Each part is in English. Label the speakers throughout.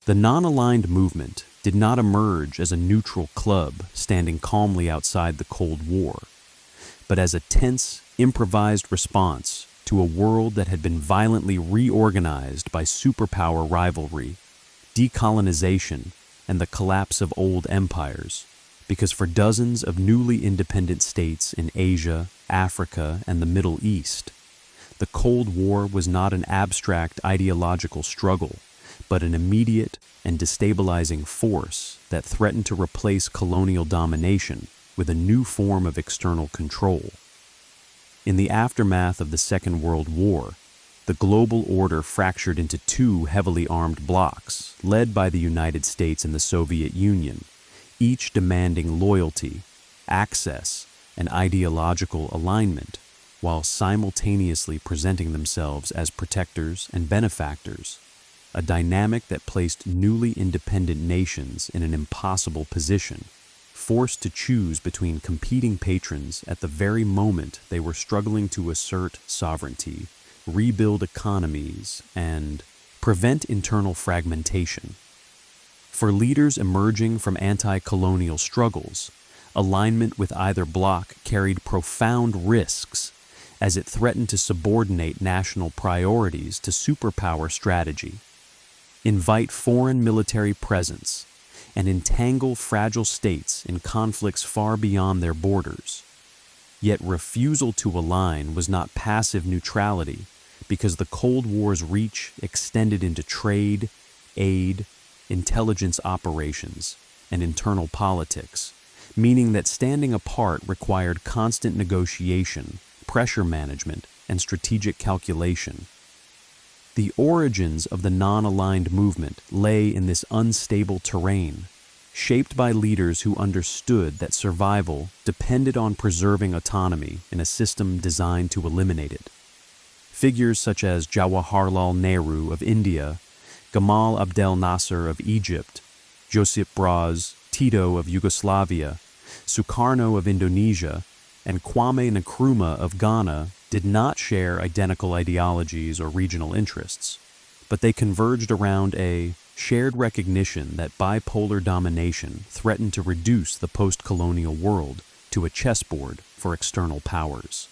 Speaker 1: The non-aligned movement did not emerge as a neutral club standing calmly outside the Cold War, but as a tense, improvised response to a world that had been violently reorganized by superpower rivalry, decolonization, and the collapse of old empires, because for dozens of newly independent states in Asia, Africa, and the Middle East, the Cold War was not an abstract ideological struggle, but an immediate and destabilizing force that threatened to replace colonial domination with a new form of external control. In the aftermath of the Second World War, the global order fractured into two heavily armed blocs, led by the United States and the Soviet Union, each demanding loyalty, access, and ideological alignment, while simultaneously presenting themselves as protectors and benefactors, a dynamic that placed newly independent nations in an impossible position, forced to choose between competing patrons at the very moment they were struggling to assert sovereignty, rebuild economies, and prevent internal fragmentation. For leaders emerging from anti-colonial struggles, alignment with either bloc carried profound risks as it threatened to subordinate national priorities to superpower strategy, invite foreign military presence, and entangle fragile states in conflicts far beyond their borders. Yet refusal to align was not passive neutrality, because the Cold War's reach extended into trade, aid, intelligence operations, and internal politics, meaning that standing apart required constant negotiation, pressure management, and strategic calculation. The origins of the non-aligned movement lay in this unstable terrain, shaped by leaders who understood that survival depended on preserving autonomy in a system designed to eliminate it. Figures such as Jawaharlal Nehru of India, Gamal Abdel Nasser of Egypt, Josip Broz Tito of Yugoslavia, Sukarno of Indonesia, and Kwame Nkrumah of Ghana did not share identical ideologies or regional interests, but they converged around a shared recognition that bipolar domination threatened to reduce the post-colonial world to a chessboard for external powers.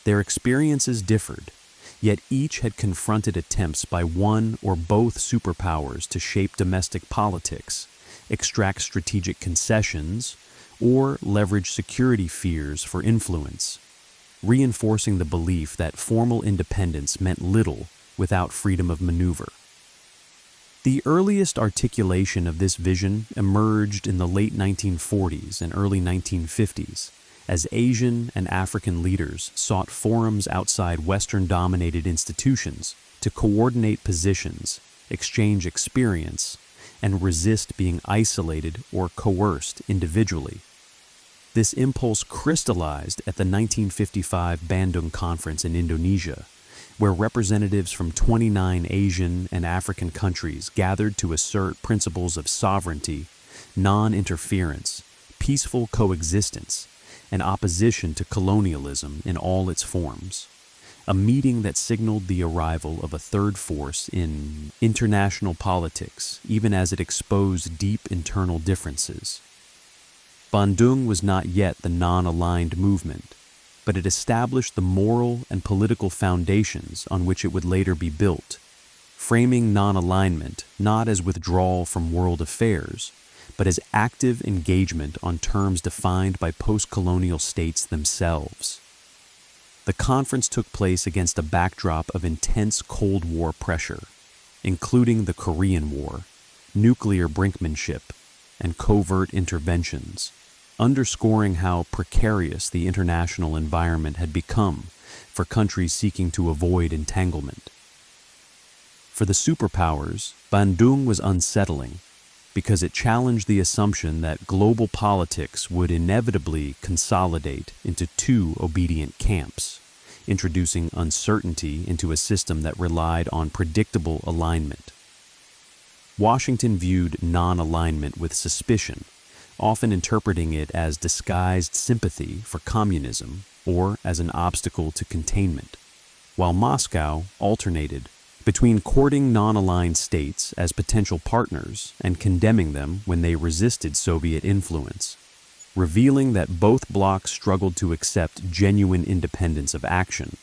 Speaker 1: Their experiences differed, yet each had confronted attempts by one or both superpowers to shape domestic politics, extract strategic concessions, or leverage security fears for influence, reinforcing the belief that formal independence meant little without freedom of maneuver. The earliest articulation of this vision emerged in the late 1940s and early 1950s, as Asian and African leaders sought forums outside Western-dominated institutions to coordinate positions, exchange experience, and resist being isolated or coerced individually. This impulse crystallized at the 1955 Bandung Conference in Indonesia, where representatives from 29 Asian and African countries gathered to assert principles of sovereignty, non-interference, peaceful coexistence, and opposition to colonialism in all its forms. A meeting that signaled the arrival of a third force in international politics, even as it exposed deep internal differences. Bandung was not yet the non-aligned movement, but it established the moral and political foundations on which it would later be built, framing non-alignment not as withdrawal from world affairs, but as active engagement on terms defined by post-colonial states themselves. The conference took place against a backdrop of intense Cold War pressure, including the Korean War, nuclear brinkmanship, and covert interventions, underscoring how precarious the international environment had become for countries seeking to avoid entanglement. For the superpowers, Bandung was unsettling because it challenged the assumption that global politics would inevitably consolidate into two obedient camps, introducing uncertainty into a system that relied on predictable alignment. Washington viewed non-alignment with suspicion, often interpreting it as disguised sympathy for communism or as an obstacle to containment, while Moscow alternated, between courting non-aligned states as potential partners and condemning them when they resisted Soviet influence, revealing that both blocs struggled to accept genuine independence of action.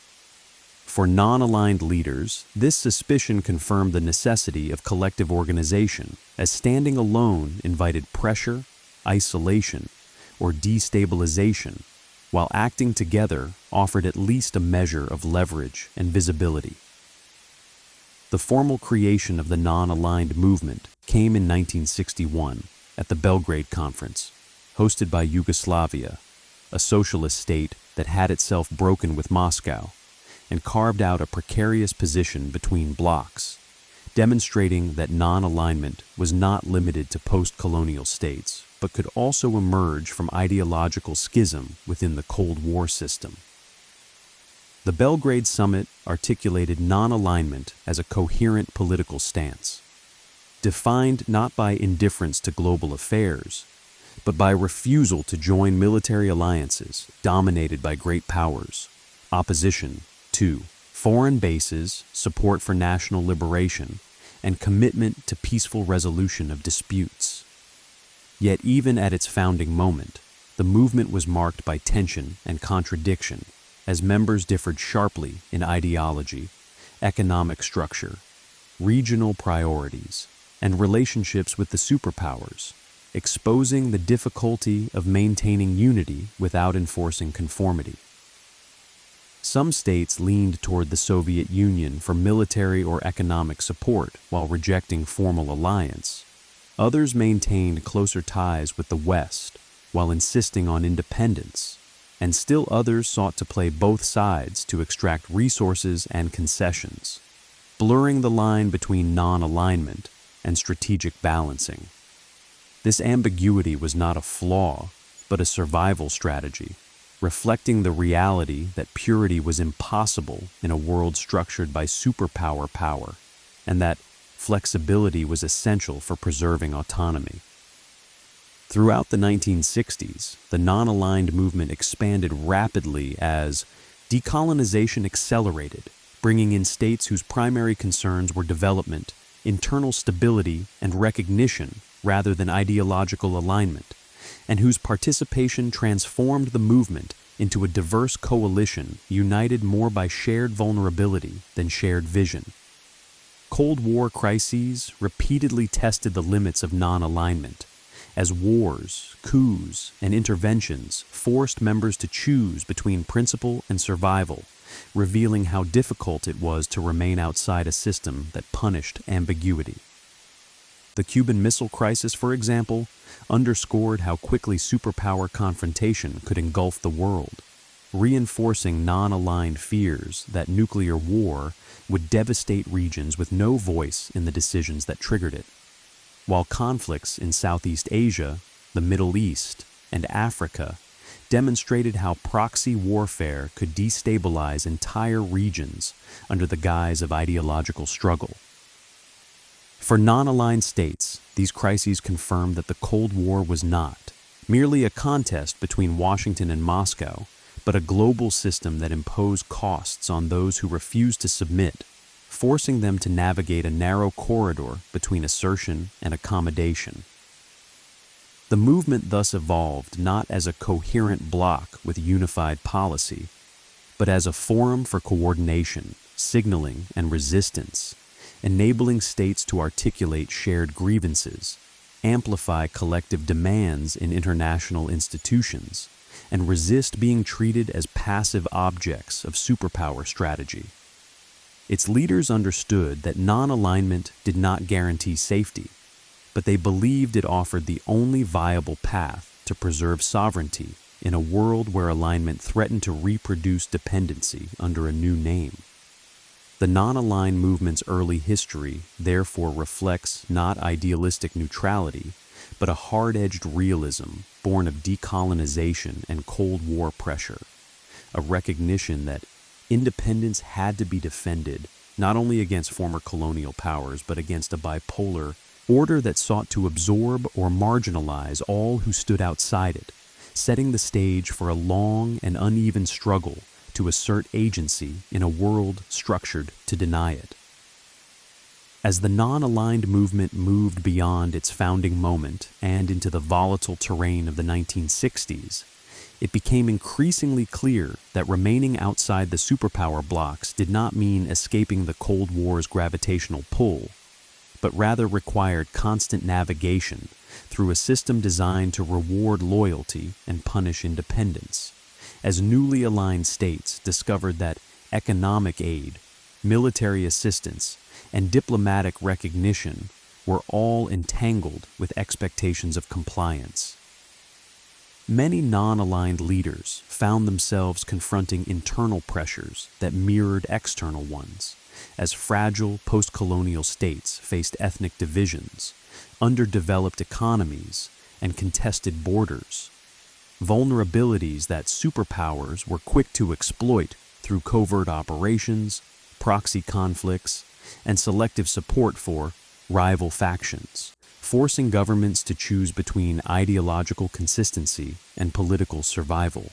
Speaker 1: For non-aligned leaders, this suspicion confirmed the necessity of collective organization, as standing alone invited pressure, isolation, or destabilization, while acting together offered at least a measure of leverage and visibility. The formal creation of the non-aligned movement came in 1961 at the Belgrade Conference, hosted by Yugoslavia, a socialist state that had itself broken with Moscow, and carved out a precarious position between blocs, demonstrating that non-alignment was not limited to post-colonial states, but could also emerge from ideological schism within the Cold War system. The Belgrade Summit articulated non-alignment as a coherent political stance, defined not by indifference to global affairs, but by refusal to join military alliances dominated by great powers, opposition to foreign bases, support for national liberation, and commitment to peaceful resolution of disputes. Yet even at its founding moment, the movement was marked by tension and contradiction, as members differed sharply in ideology, economic structure, regional priorities, and relationships with the superpowers, exposing the difficulty of maintaining unity without enforcing conformity. Some states leaned toward the Soviet Union for military or economic support while rejecting formal alliance. Others maintained closer ties with the West while insisting on independence, and still others sought to play both sides to extract resources and concessions, blurring the line between non-alignment and strategic balancing. This ambiguity was not a flaw, but a survival strategy, reflecting the reality that purity was impossible in a world structured by superpower power, and that flexibility was essential for preserving autonomy. Throughout the 1960s, the non-aligned movement expanded rapidly as decolonization accelerated, bringing in states whose primary concerns were development, internal stability, and recognition rather than ideological alignment, and whose participation transformed the movement into a diverse coalition united more by shared vulnerability than shared vision. Cold War crises repeatedly tested the limits of non-alignment, as wars, coups, and interventions forced members to choose between principle and survival, revealing how difficult it was to remain outside a system that punished ambiguity. The Cuban Missile Crisis, for example, underscored how quickly superpower confrontation could engulf the world, reinforcing non-aligned fears that nuclear war would devastate regions with no voice in the decisions that triggered it. While conflicts in Southeast Asia, the Middle East, and Africa demonstrated how proxy warfare could destabilize entire regions under the guise of ideological struggle. For non-aligned states, these crises confirmed that the Cold War was not merely a contest between Washington and Moscow, but a global system that imposed costs on those who refused to submit, forcing them to navigate a narrow corridor between assertion and accommodation. The movement thus evolved not as a coherent bloc with unified policy, but as a forum for coordination, signaling, and resistance, enabling states to articulate shared grievances, amplify collective demands in international institutions, and resist being treated as passive objects of superpower strategy. Its leaders understood that non-alignment did not guarantee safety, but they believed it offered the only viable path to preserve sovereignty in a world where alignment threatened to reproduce dependency under a new name. The non-aligned movement's early history therefore reflects not idealistic neutrality, but a hard-edged realism born of decolonization and Cold War pressure, a recognition that independence had to be defended not only against former colonial powers, but against a bipolar order that sought to absorb or marginalize all who stood outside it, setting the stage for a long and uneven struggle to assert agency in a world structured to deny it. As the non-aligned movement moved beyond its founding moment and into the volatile terrain of the 1960s, it became increasingly clear that remaining outside the superpower blocs did not mean escaping the Cold War's gravitational pull, but rather required constant navigation through a system designed to reward loyalty and punish independence, as newly aligned states discovered that economic aid, military assistance, and diplomatic recognition were all entangled with expectations of compliance. Many non-aligned leaders found themselves confronting internal pressures that mirrored external ones, as fragile post-colonial states faced ethnic divisions, underdeveloped economies, and contested borders, vulnerabilities that superpowers were quick to exploit through covert operations, proxy conflicts, and selective support for rival factions, forcing governments to choose between ideological consistency and political survival.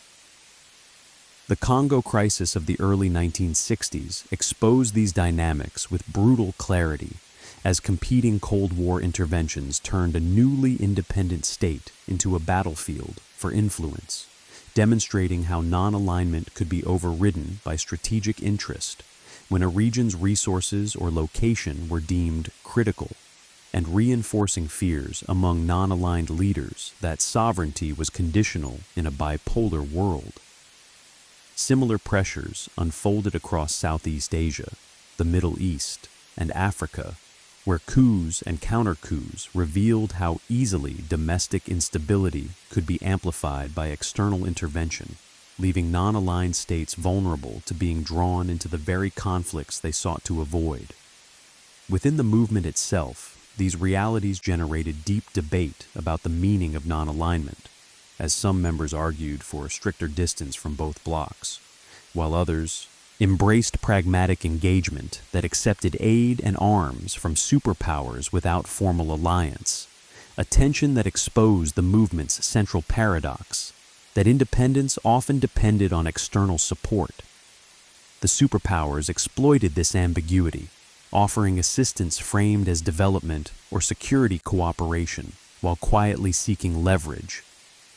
Speaker 1: The Congo crisis of the early 1960s exposed these dynamics with brutal clarity as competing Cold War interventions turned a newly independent state into a battlefield for influence, demonstrating how non-alignment could be overridden by strategic interest when a region's resources or location were deemed critical, and reinforcing fears among non-aligned leaders that sovereignty was conditional in a bipolar world. Similar pressures unfolded across Southeast Asia, the Middle East, and Africa, where coups and counter-coups revealed how easily domestic instability could be amplified by external intervention, leaving non-aligned states vulnerable to being drawn into the very conflicts they sought to avoid. Within the movement itself, these realities generated deep debate about the meaning of non-alignment, as some members argued for a stricter distance from both blocs, while others embraced pragmatic engagement that accepted aid and arms from superpowers without formal alliance, a tension that exposed the movement's central paradox, that independence often depended on external support. The superpowers exploited this ambiguity, offering assistance framed as development or security cooperation while quietly seeking leverage,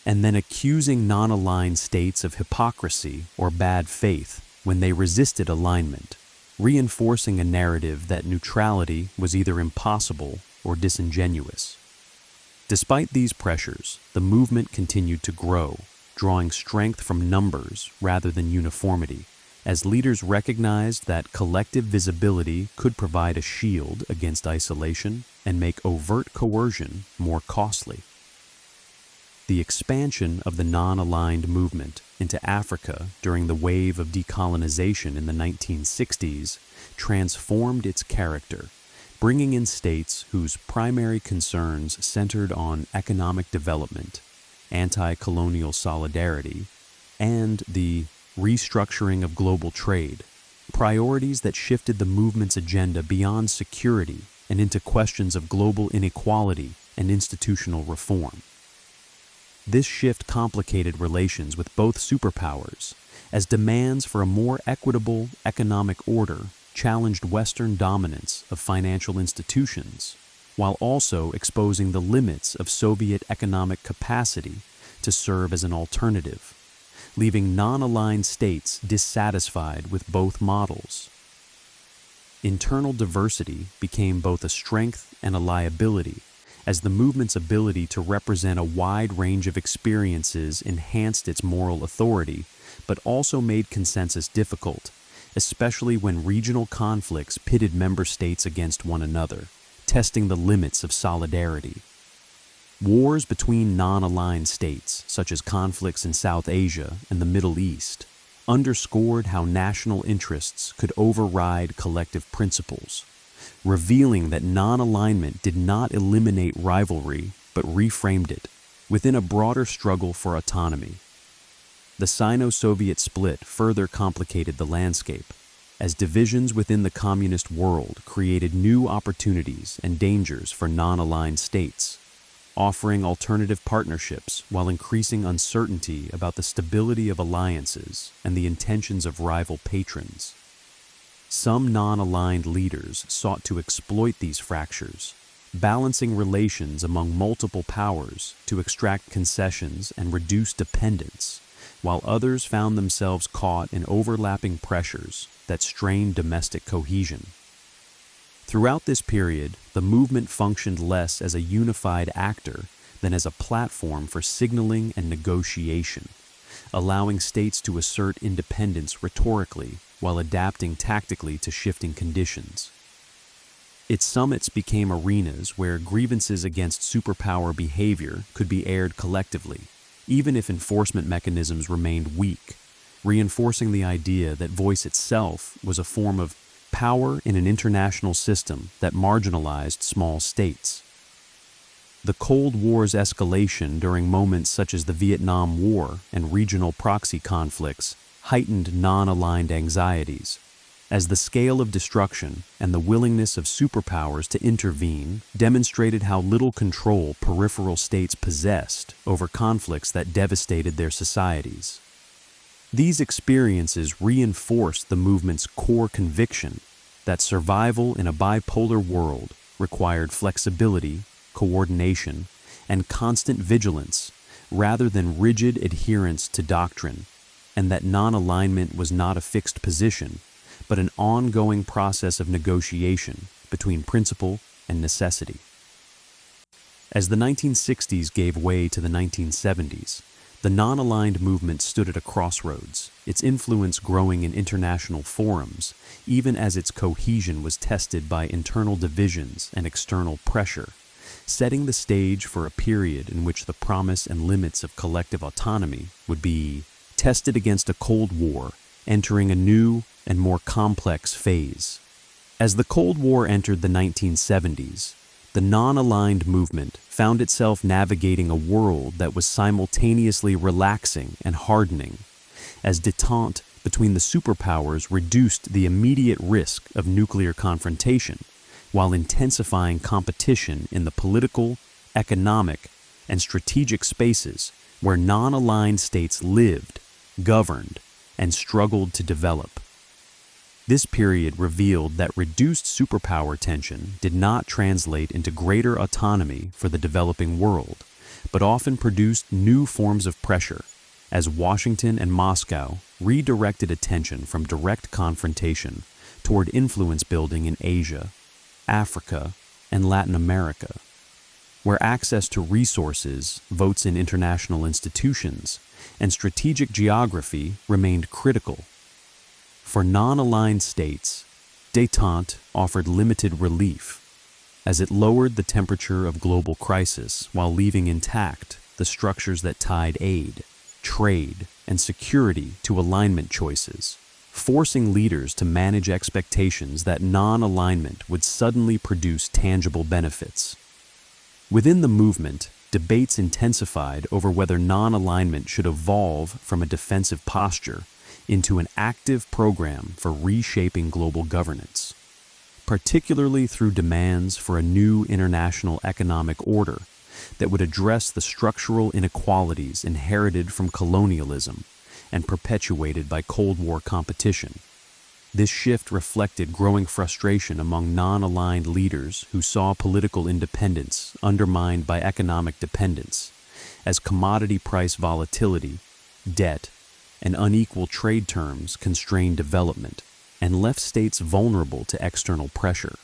Speaker 1: and then accusing non-aligned states of hypocrisy or bad faith when they resisted alignment, reinforcing a narrative that neutrality was either impossible or disingenuous. Despite these pressures, the movement continued to grow, drawing strength from numbers rather than uniformity, as leaders recognized that collective visibility could provide a shield against isolation and make overt coercion more costly. The expansion of the non-aligned movement into Africa during the wave of decolonization in the 1960s transformed its character, bringing in states whose primary concerns centered on economic development, anti-colonial solidarity, and the restructuring of global trade, priorities that shifted the movement's agenda beyond security and into questions of global inequality and institutional reform. This shift complicated relations with both superpowers, as demands for a more equitable economic order challenged Western dominance of financial institutions, while also exposing the limits of Soviet economic capacity to serve as an alternative, leaving non-aligned states dissatisfied with both models. Internal diversity became both a strength and a liability, as the movement's ability to represent a wide range of experiences enhanced its moral authority, but also made consensus difficult, especially when regional conflicts pitted member states against one another, testing the limits of solidarity. Wars between non-aligned states, such as conflicts in South Asia and the Middle East, underscored how national interests could override collective principles, revealing that non-alignment did not eliminate rivalry but reframed it within a broader struggle for autonomy. The Sino-Soviet split further complicated the landscape, as divisions within the communist world created new opportunities and dangers for non-aligned states, offering alternative partnerships while increasing uncertainty about the stability of alliances and the intentions of rival patrons. Some non-aligned leaders sought to exploit these fractures, balancing relations among multiple powers to extract concessions and reduce dependence, while others found themselves caught in overlapping pressures that strained domestic cohesion. Throughout this period, the movement functioned less as a unified actor than as a platform for signaling and negotiation, allowing states to assert independence rhetorically while adapting tactically to shifting conditions. Its summits became arenas where grievances against superpower behavior could be aired collectively, even if enforcement mechanisms remained weak, reinforcing the idea that voice itself was a form of power in an international system that marginalized small states. The Cold War's escalation during moments such as the Vietnam War and regional proxy conflicts heightened non-aligned anxieties, as the scale of destruction and the willingness of superpowers to intervene demonstrated how little control peripheral states possessed over conflicts that devastated their societies. These experiences reinforced the movement's core conviction that survival in a bipolar world required flexibility, coordination, and constant vigilance rather than rigid adherence to doctrine, and that non-alignment was not a fixed position, but an ongoing process of negotiation between principle and necessity. As the 1960s gave way to the 1970s, the non-aligned movement stood at a crossroads, its influence growing in international forums, even as its cohesion was tested by internal divisions and external pressure, setting the stage for a period in which the promise and limits of collective autonomy would be tested against a Cold War, entering a new and more complex phase. As the Cold War entered the 1970s, the non-aligned movement found itself navigating a world that was simultaneously relaxing and hardening, as détente between the superpowers reduced the immediate risk of nuclear confrontation, while intensifying competition in the political, economic, and strategic spaces where non-aligned states lived, governed, and struggled to develop. This period revealed that reduced superpower tension did not translate into greater autonomy for the developing world, but often produced new forms of pressure, as Washington and Moscow redirected attention from direct confrontation toward influence building in Asia, Africa, and Latin America, where access to resources, votes in international institutions, and strategic geography remained critical. For non-aligned states, détente offered limited relief, as it lowered the temperature of global crisis while leaving intact the structures that tied aid, trade, and security to alignment choices, forcing leaders to manage expectations that non-alignment would suddenly produce tangible benefits. Within the movement, debates intensified over whether non-alignment should evolve from a defensive posture into an active program for reshaping global governance, particularly through demands for a new international economic order that would address the structural inequalities inherited from colonialism and perpetuated by Cold War competition. This shift reflected growing frustration among non-aligned leaders who saw political independence undermined by economic dependence, as commodity price volatility, debt, and unequal trade terms constrained development and left states vulnerable to external pressure.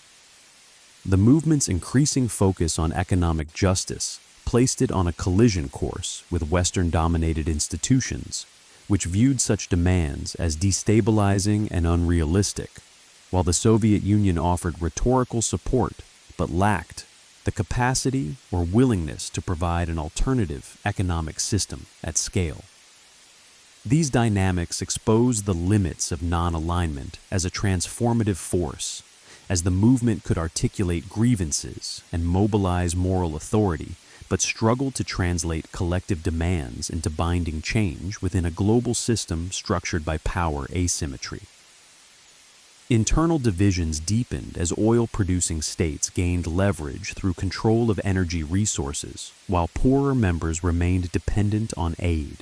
Speaker 1: The movement's increasing focus on economic justice placed it on a collision course with Western-dominated institutions, which viewed such demands as destabilizing and unrealistic, while the Soviet Union offered rhetorical support but lacked the capacity or willingness to provide an alternative economic system at scale. These dynamics expose the limits of non-alignment as a transformative force, as the movement could articulate grievances and mobilize moral authority, but struggled to translate collective demands into binding change within a global system structured by power asymmetry. Internal divisions deepened as oil-producing states gained leverage through control of energy resources, while poorer members remained dependent on aid,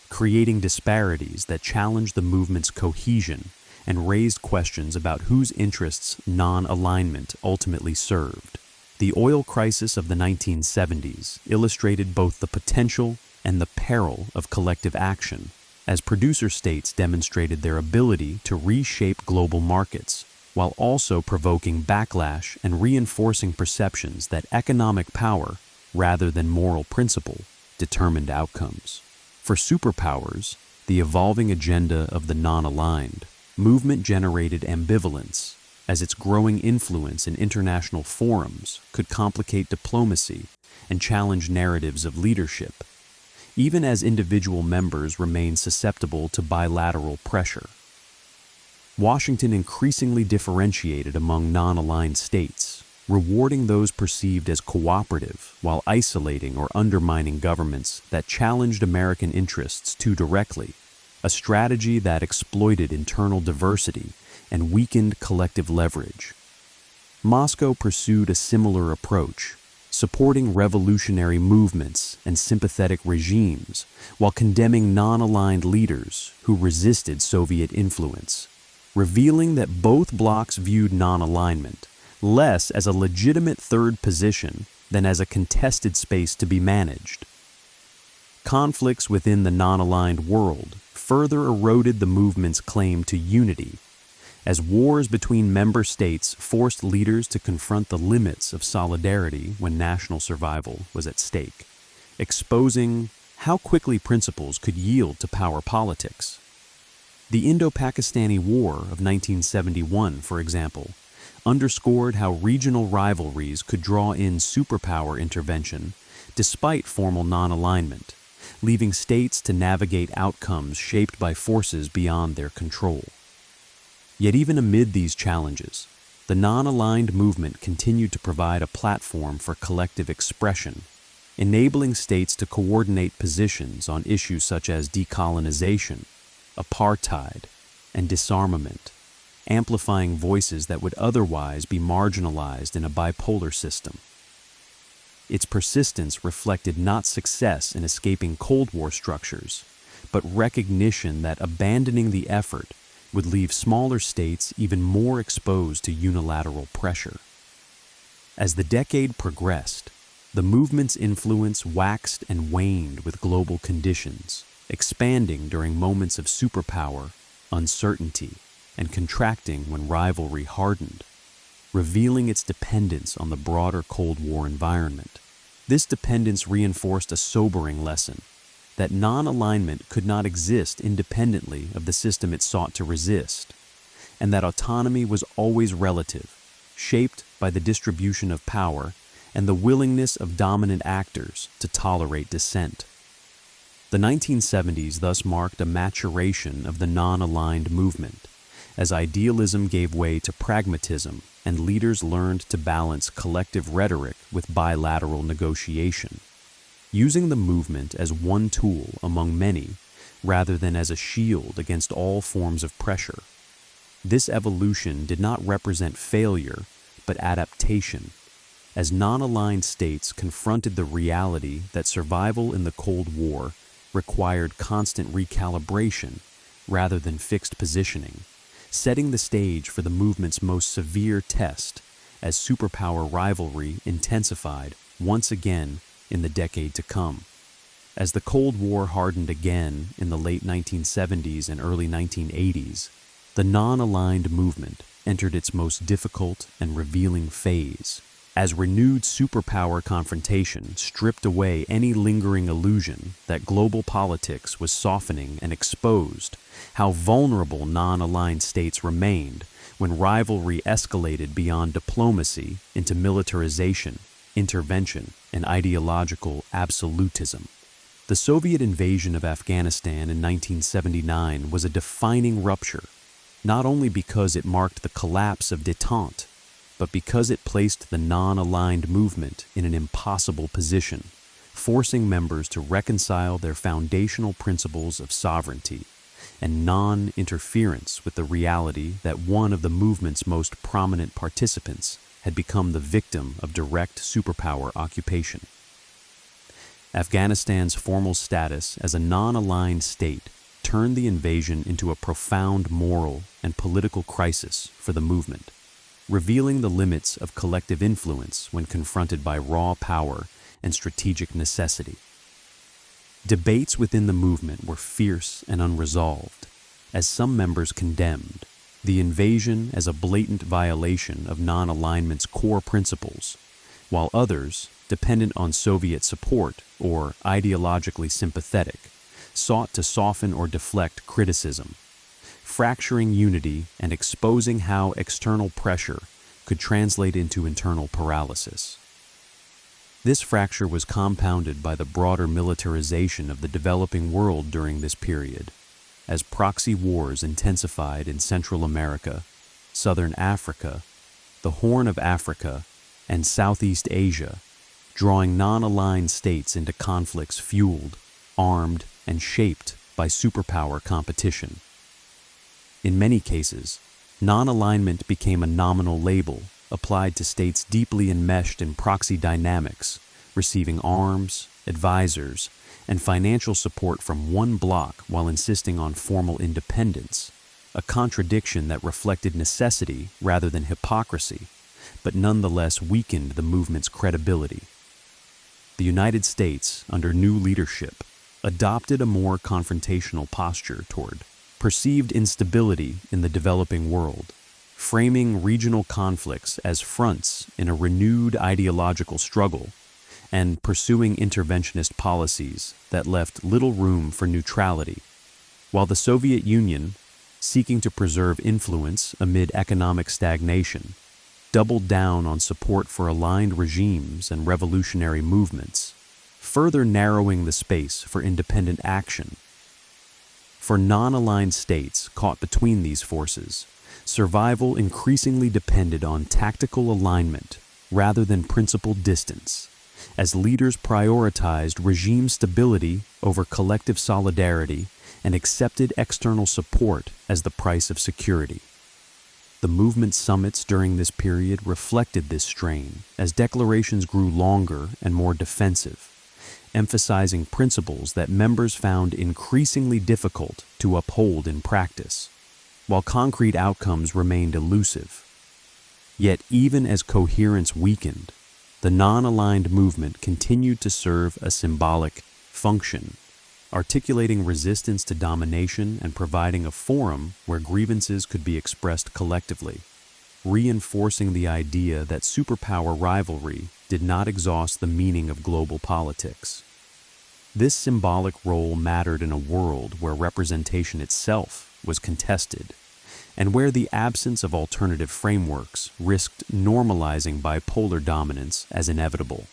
Speaker 1: creating disparities that challenged the movement's cohesion and raised questions about whose interests non-alignment ultimately served. The oil crisis of the 1970s illustrated both the potential and the peril of collective action, as producer states demonstrated their ability to reshape global markets, while also provoking backlash and reinforcing perceptions that economic power, rather than moral principle, determined outcomes. For superpowers, the evolving agenda of the non-aligned movement generated ambivalence, as its growing influence in international forums could complicate diplomacy and challenge narratives of leadership, even as individual members remain susceptible to bilateral pressure. Washington increasingly differentiated among non-aligned states, rewarding those perceived as cooperative while isolating or undermining governments that challenged American interests too directly, a strategy that exploited internal diversity and weakened collective leverage. Moscow pursued a similar approach, supporting revolutionary movements and sympathetic regimes while condemning non-aligned leaders who resisted Soviet influence, revealing that both blocs viewed non-alignment less as a legitimate third position than as a contested space to be managed. Conflicts within the non-aligned world further eroded the movement's claim to unity, as wars between member states forced leaders to confront the limits of solidarity when national survival was at stake, exposing how quickly principles could yield to power politics. The Indo-Pakistani War of 1971, for example, underscored how regional rivalries could draw in superpower intervention despite formal non-alignment, leaving states to navigate outcomes shaped by forces beyond their control. Yet even amid these challenges, the non-aligned movement continued to provide a platform for collective expression, enabling states to coordinate positions on issues such as decolonization, apartheid, and disarmament, amplifying voices that would otherwise be marginalized in a bipolar system. Its persistence reflected not success in escaping Cold War structures, but recognition that abandoning the effort would leave smaller states even more exposed to unilateral pressure. As the decade progressed, the movement's influence waxed and waned with global conditions, expanding during moments of superpower, uncertainty, and contracting when rivalry hardened, revealing its dependence on the broader Cold War environment. This dependence reinforced a sobering lesson that non-alignment could not exist independently of the system it sought to resist, and that autonomy was always relative, shaped by the distribution of power and the willingness of dominant actors to tolerate dissent. The 1970s thus marked a maturation of the non-aligned movement, as idealism gave way to pragmatism and leaders learned to balance collective rhetoric with bilateral negotiation, using the movement as one tool among many rather than as a shield against all forms of pressure. This evolution did not represent failure, but adaptation, as non-aligned states confronted the reality that survival in the Cold War required constant recalibration rather than fixed positioning, setting the stage for the movement's most severe test as superpower rivalry intensified once again in the decade to come. As the Cold War hardened again in the late 1970s and early 1980s, the non-aligned movement entered its most difficult and revealing phase, as renewed superpower confrontation stripped away any lingering illusion that global politics was softening and exposed how vulnerable non-aligned states remained when rivalry escalated beyond diplomacy into militarization, intervention, and ideological absolutism. The Soviet invasion of Afghanistan in 1979 was a defining rupture, not only because it marked the collapse of détente, but because it placed the non-aligned movement in an impossible position, forcing members to reconcile their foundational principles of sovereignty and non-interference with the reality that one of the movement's most prominent participants had become the victim of direct superpower occupation. Afghanistan's formal status as a non-aligned state turned the invasion into a profound moral and political crisis for the movement, revealing the limits of collective influence when confronted by raw power and strategic necessity. Debates within the movement were fierce and unresolved, as some members condemned the invasion as a blatant violation of non-alignment's core principles, while others, dependent on Soviet support or ideologically sympathetic, sought to soften or deflect criticism, fracturing unity and exposing how external pressure could translate into internal paralysis. This fracture was compounded by the broader militarization of the developing world during this period, as proxy wars intensified in Central America, Southern Africa, the Horn of Africa, and Southeast Asia, drawing non-aligned states into conflicts fueled, armed, and shaped by superpower competition. In many cases, non-alignment became a nominal label applied to states deeply enmeshed in proxy dynamics, receiving arms, advisors, and financial support from one bloc while insisting on formal independence, a contradiction that reflected necessity rather than hypocrisy, but nonetheless weakened the movement's credibility. The United States, under new leadership, adopted a more confrontational posture toward perceived instability in the developing world, framing regional conflicts as fronts in a renewed ideological struggle and pursuing interventionist policies that left little room for neutrality, while the Soviet Union, seeking to preserve influence amid economic stagnation, doubled down on support for aligned regimes and revolutionary movements, further narrowing the space for independent action. For non-aligned states caught between these forces, survival increasingly depended on tactical alignment rather than principled distance, as leaders prioritized regime stability over collective solidarity and accepted external support as the price of security. The movement summits during this period reflected this strain as declarations grew longer and more defensive, emphasizing principles that members found increasingly difficult to uphold in practice, while concrete outcomes remained elusive. Yet even as coherence weakened, the non-aligned movement continued to serve a symbolic function, articulating resistance to domination and providing a forum where grievances could be expressed collectively, reinforcing the idea that superpower rivalry did not exhaust the meaning of global politics. This symbolic role mattered in a world where representation itself was contested, and where the absence of alternative frameworks risked normalizing bipolar dominance as inevitable.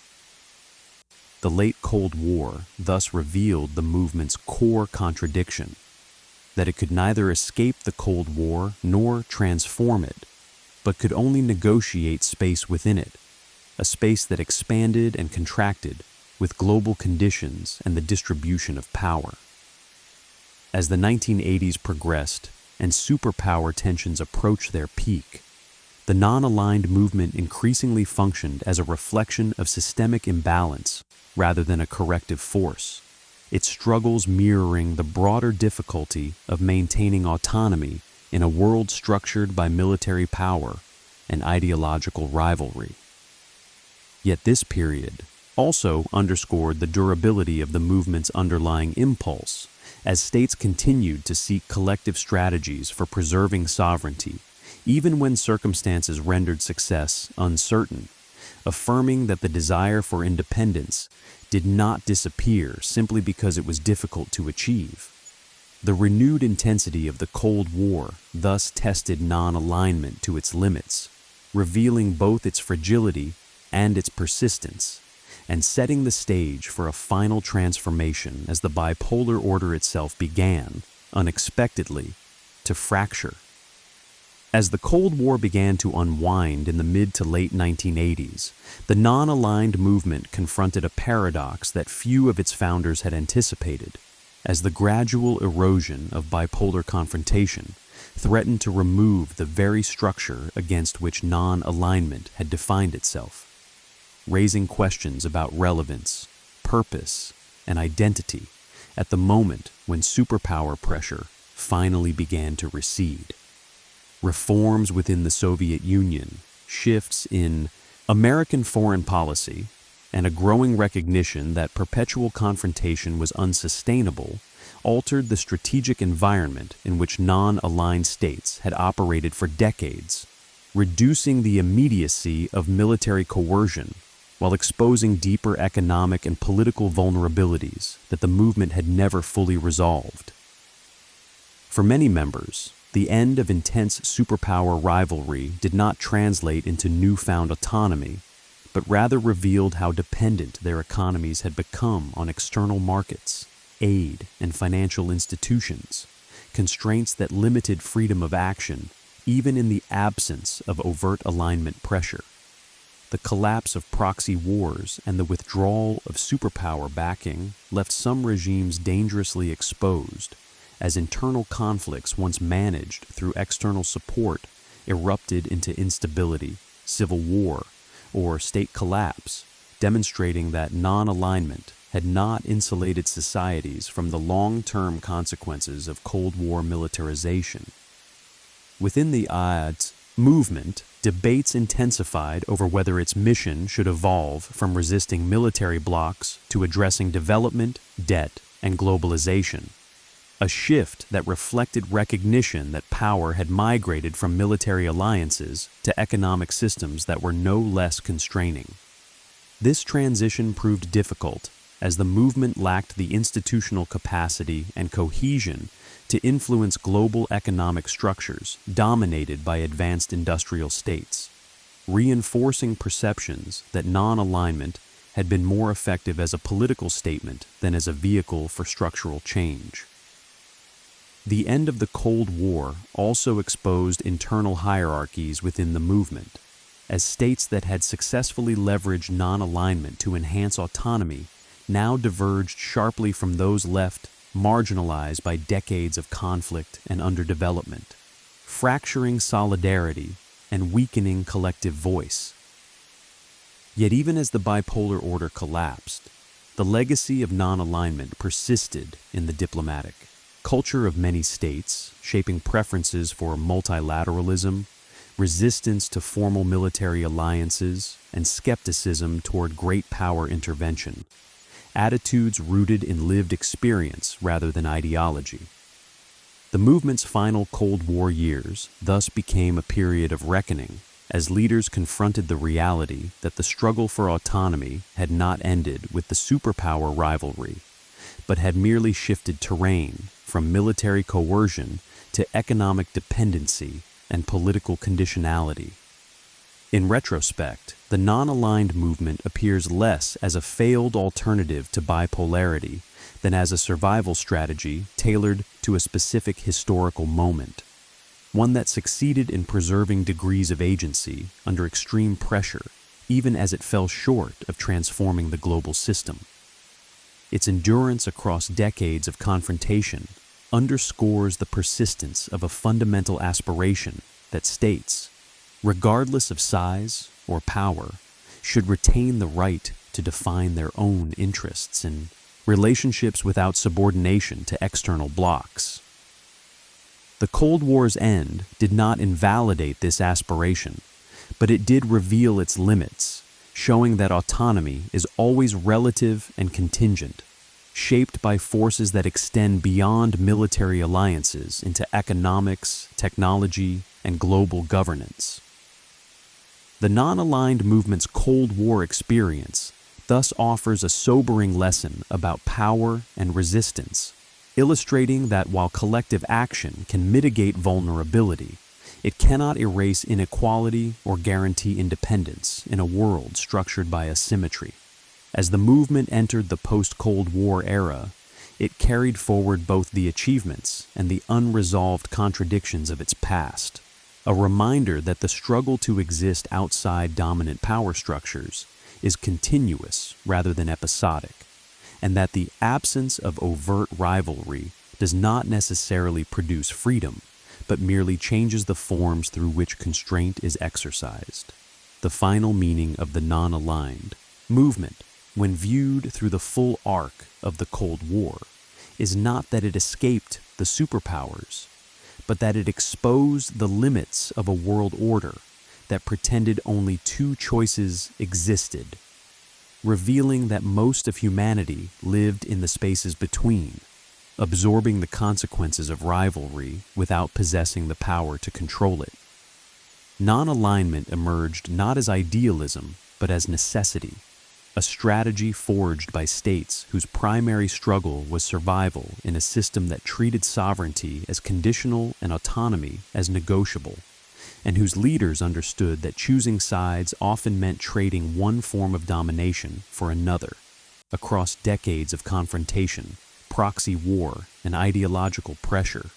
Speaker 1: The late Cold War thus revealed the movement's core contradiction, that it could neither escape the Cold War nor transform it, but could only negotiate space within it, a space that expanded and contracted with global conditions and the distribution of power. As the 1980s progressed and superpower tensions approached their peak, the non-aligned movement increasingly functioned as a reflection of systemic imbalance rather than a corrective force, its struggles mirroring the broader difficulty of maintaining autonomy in a world structured by military power and ideological rivalry. Yet this period also underscored the durability of the movement's underlying impulse, as states continued to seek collective strategies for preserving sovereignty, even when circumstances rendered success uncertain, affirming that the desire for independence did not disappear simply because it was difficult to achieve. The renewed intensity of the Cold War thus tested non-alignment to its limits, revealing both its fragility and its persistence, and setting the stage for a final transformation as the bipolar order itself began, unexpectedly, to fracture. As the Cold War began to unwind in the mid to late 1980s, the non-aligned movement confronted a paradox that few of its founders had anticipated, as the gradual erosion of bipolar confrontation threatened to remove the very structure against which non-alignment had defined itself, raising questions about relevance, purpose, and identity at the moment when superpower pressure finally began to recede. Reforms within the Soviet Union, shifts in American foreign policy, and a growing recognition that perpetual confrontation was unsustainable altered the strategic environment in which non-aligned states had operated for decades, reducing the immediacy of military coercion while exposing deeper economic and political vulnerabilities that the movement had never fully resolved. For many members, the end of intense superpower rivalry did not translate into newfound autonomy, but rather revealed how dependent their economies had become on external markets, aid, and financial institutions, constraints that limited freedom of action even in the absence of overt alignment pressure. The collapse of proxy wars and the withdrawal of superpower backing left some regimes dangerously exposed, as internal conflicts once managed through external support erupted into instability, civil war, or state collapse, demonstrating that non-alignment had not insulated societies from the long-term consequences of Cold War militarization. Within the IADS movement, debates intensified over whether its mission should evolve from resisting military blocs to addressing development, debt, and globalization, a shift that reflected recognition that power had migrated from military alliances to economic systems that were no less constraining. This transition proved difficult, as the movement lacked the institutional capacity and cohesion to influence global economic structures dominated by advanced industrial states, reinforcing perceptions that non-alignment had been more effective as a political statement than as a vehicle for structural change. The end of the Cold War also exposed internal hierarchies within the movement, as states that had successfully leveraged non-alignment to enhance autonomy now diverged sharply from those left marginalized by decades of conflict and underdevelopment, fracturing solidarity and weakening collective voice. Yet even as the bipolar order collapsed, the legacy of non-alignment persisted in the diplomatic culture of many states, shaping preferences for multilateralism, resistance to formal military alliances, and skepticism toward great power intervention, attitudes rooted in lived experience rather than ideology. The movement's final Cold War years thus became a period of reckoning, as leaders confronted the reality that the struggle for autonomy had not ended with the superpower rivalry, but had merely shifted terrain from military coercion to economic dependency and political conditionality. In retrospect, the non-aligned movement appears less as a failed alternative to bipolarity than as a survival strategy tailored to a specific historical moment, one that succeeded in preserving degrees of agency under extreme pressure, even as it fell short of transforming the global system. Its endurance across decades of confrontation underscores the persistence of a fundamental aspiration that states, regardless of size or power, should retain the right to define their own interests in relationships without subordination to external blocs. The Cold War's end did not invalidate this aspiration, but it did reveal its limits, showing that autonomy is always relative and contingent, shaped by forces that extend beyond military alliances into economics, technology, and global governance. The non-aligned movement's Cold War experience thus offers a sobering lesson about power and resistance, illustrating that while collective action can mitigate vulnerability, it cannot erase inequality or guarantee independence in a world structured by asymmetry. As the movement entered the post-Cold War era, it carried forward both the achievements and the unresolved contradictions of its past, a reminder that the struggle to exist outside dominant power structures is continuous rather than episodic, and that the absence of overt rivalry does not necessarily produce freedom, but merely changes the forms through which constraint is exercised. The final meaning of the non-aligned movement, when viewed through the full arc of the Cold War, is not that it escaped the superpowers, but that it exposed the limits of a world order that pretended only two choices existed, revealing that most of humanity lived in the spaces between, absorbing the consequences of rivalry without possessing the power to control it. Non-alignment emerged not as idealism, but as necessity, a strategy forged by states whose primary struggle was survival in a system that treated sovereignty as conditional and autonomy as negotiable, and whose leaders understood that choosing sides often meant trading one form of domination for another. Across decades of confrontation, proxy war, and ideological pressure,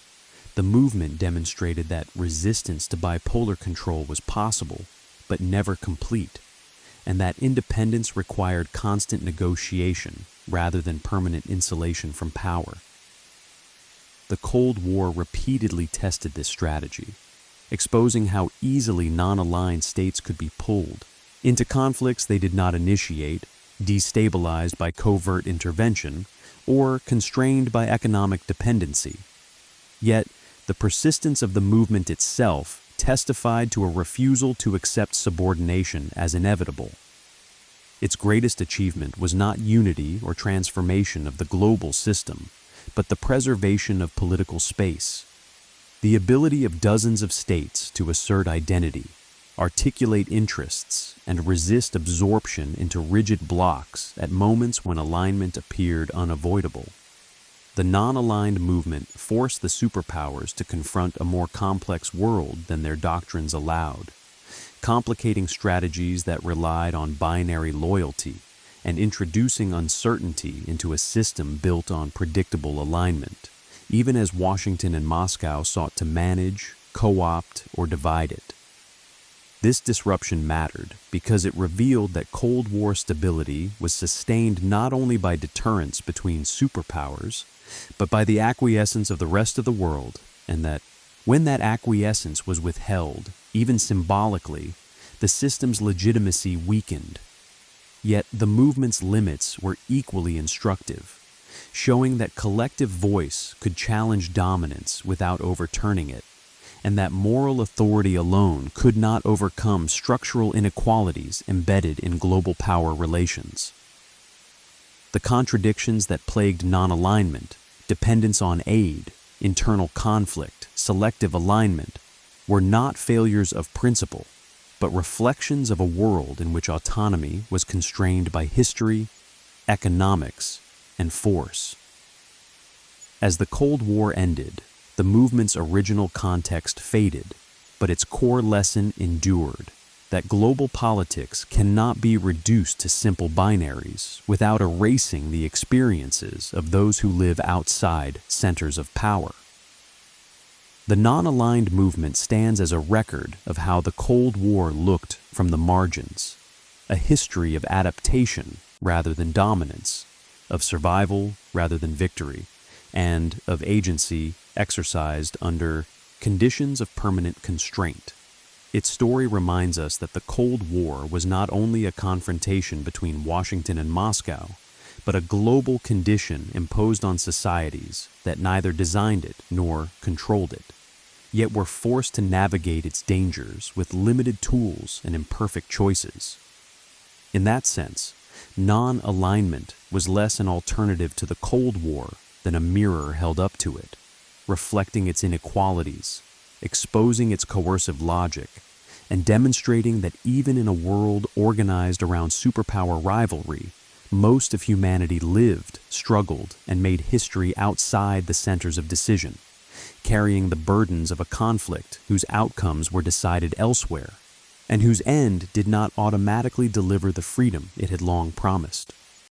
Speaker 1: the movement demonstrated that resistance to bipolar control was possible, but never complete, and that independence required constant negotiation rather than permanent insulation from power. The Cold War repeatedly tested this strategy, exposing how easily non-aligned states could be pulled into conflicts they did not initiate, destabilized by covert intervention, or constrained by economic dependency. Yet, the persistence of the movement itself testified to a refusal to accept subordination as inevitable. Its greatest achievement was not unity or transformation of the global system, but the preservation of political space. The ability of dozens of states to assert identity, articulate interests, and resist absorption into rigid blocs at moments when alignment appeared unavoidable. The non-aligned movement forced the superpowers to confront a more complex world than their doctrines allowed, complicating strategies that relied on binary loyalty and introducing uncertainty into a system built on predictable alignment, even as Washington and Moscow sought to manage, co-opt, or divide it. This disruption mattered because it revealed that Cold War stability was sustained not only by deterrence between superpowers, but by the acquiescence of the rest of the world, and that when that acquiescence was withheld, even symbolically, the system's legitimacy weakened. Yet the movement's limits were equally instructive, showing that collective voice could challenge dominance without overturning it, and that moral authority alone could not overcome structural inequalities embedded in global power relations. The contradictions that plagued non-alignment, dependence on aid, internal conflict, selective alignment, were not failures of principle, but reflections of a world in which autonomy was constrained by history, economics, and force. As the Cold War ended, the movement's original context faded, but its core lesson endured, that global politics cannot be reduced to simple binaries without erasing the experiences of those who live outside centers of power. The non-aligned movement stands as a record of how the Cold War looked from the margins, a history of adaptation rather than dominance, of survival rather than victory, and of agency exercised under conditions of permanent constraint. Its story reminds us that the Cold War was not only a confrontation between Washington and Moscow, but a global condition imposed on societies that neither designed it nor controlled it, yet were forced to navigate its dangers with limited tools and imperfect choices. In that sense, non-alignment was less an alternative to the Cold War than a mirror held up to it, reflecting its inequalities, exposing its coercive logic, and demonstrating that even in a world organized around superpower rivalry, most of humanity lived, struggled, and made history outside the centers of decision, carrying the burdens of a conflict whose outcomes were decided elsewhere, and whose end did not automatically deliver the freedom it had long promised.